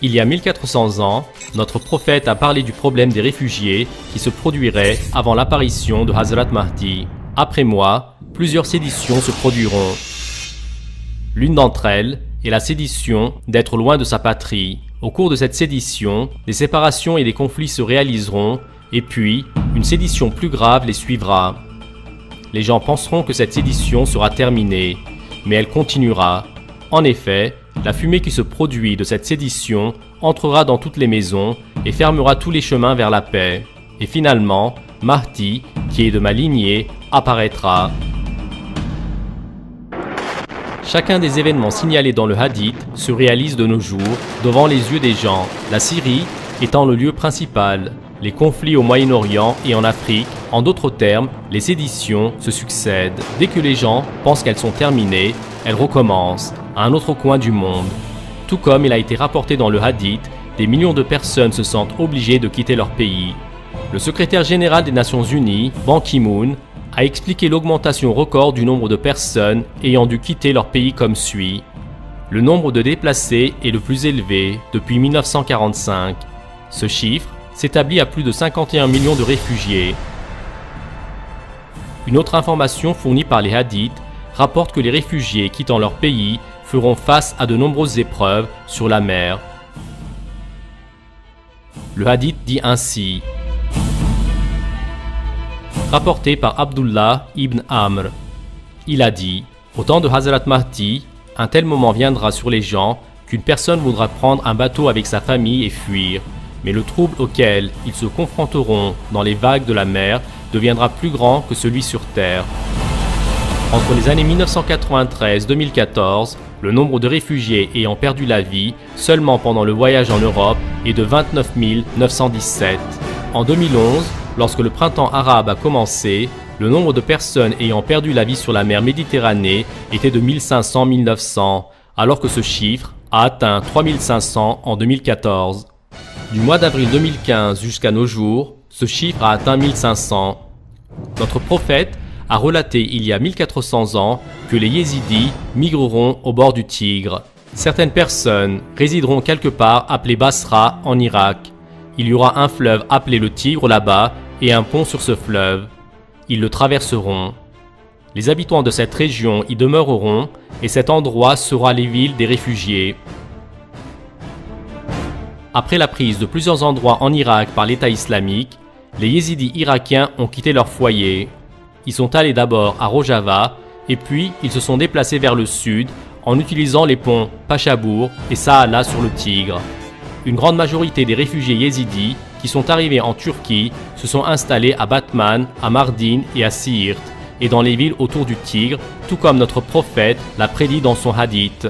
Il y a 1400 ans, notre prophète a parlé du problème des réfugiés qui se produirait avant l'apparition de Hazrat Mahdi. Après moi, plusieurs séditions se produiront. L'une d'entre elles est la sédition d'être loin de sa patrie. Au cours de cette sédition, des séparations et des conflits se réaliseront, et puis, une sédition plus grave les suivra. Les gens penseront que cette sédition sera terminée, mais elle continuera. En effet, la fumée qui se produit de cette sédition entrera dans toutes les maisons et fermera tous les chemins vers la paix. Et finalement, Mahdi, qui est de ma lignée, apparaîtra. Chacun des événements signalés dans le hadith se réalise de nos jours devant les yeux des gens, la Syrie étant le lieu principal. Les conflits au Moyen-Orient et en Afrique, en d'autres termes, les séditions se succèdent. Dès que les gens pensent qu'elles sont terminées, elles recommencent à un autre coin du monde. Tout comme il a été rapporté dans le hadith, des millions de personnes se sentent obligées de quitter leur pays. Le secrétaire général des Nations Unies, Ban Ki-moon, a expliqué l'augmentation record du nombre de personnes ayant dû quitter leur pays comme suit. Le nombre de déplacés est le plus élevé depuis 1945. Ce chiffre s'établit à plus de 51 millions de réfugiés. Une autre information fournie par les hadiths rapporte que les réfugiés quittant leur pays feront face à de nombreuses épreuves sur la mer. Le hadith dit ainsi. Rapporté par Abdullah ibn Amr. Il a dit, au temps de Hazrat Mahdi, un tel moment viendra sur les gens qu'une personne voudra prendre un bateau avec sa famille et fuir. Mais le trouble auquel ils se confronteront dans les vagues de la mer deviendra plus grand que celui sur terre. Entre les années 1993-2014, le nombre de réfugiés ayant perdu la vie seulement pendant le voyage en Europe est de 29 917. En 2011, lorsque le printemps arabe a commencé, le nombre de personnes ayant perdu la vie sur la mer Méditerranée était de 1500-1900, alors que ce chiffre a atteint 3500 en 2014. Du mois d'avril 2015 jusqu'à nos jours, ce chiffre a atteint 1500. Notre prophète a relaté il y a 1400 ans que les Yézidis migreront au bord du Tigre. Certaines personnes résideront quelque part appelé Basra en Irak. Il y aura un fleuve appelé le Tigre là-bas et un pont sur ce fleuve. Ils le traverseront. Les habitants de cette région y demeureront et cet endroit sera les villes des réfugiés. Après la prise de plusieurs endroits en Irak par l'État islamique, les Yézidis irakiens ont quitté leur foyer. Ils sont allés d'abord à Rojava et puis ils se sont déplacés vers le sud en utilisant les ponts Pachabour et Saala sur le Tigre. Une grande majorité des réfugiés yézidis qui sont arrivés en Turquie se sont installés à Batman, à Mardin et à Siirt et dans les villes autour du Tigre, tout comme notre prophète l'a prédit dans son hadith.